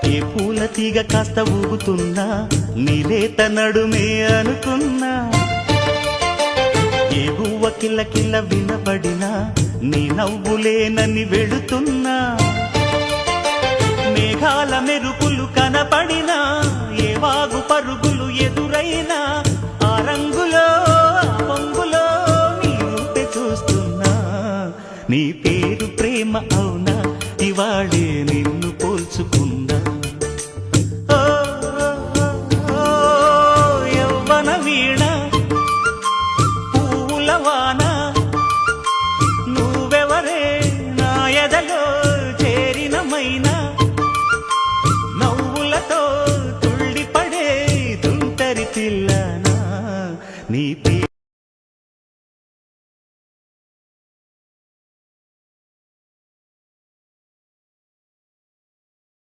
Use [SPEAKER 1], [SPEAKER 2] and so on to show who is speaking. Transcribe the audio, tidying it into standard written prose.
[SPEAKER 1] ఏ పూల తీగ కాస్త ఊగుతున్నా నీలేత నడుమే అనుకున్నా ఏ గువ్వ కిల్ల కిల్ల వినబడినా నీ నవ్వులేనని వెళుతున్నా మేఘాల మెరుపులు కనపడినా ఏ వాగు పరుగులు ఎదురైనా ఆ రంగులో పొంగులో నీ రూపే చూస్తున్నా నీ పేరు ప్రేమ అవునా ఇవాళే నిన్ను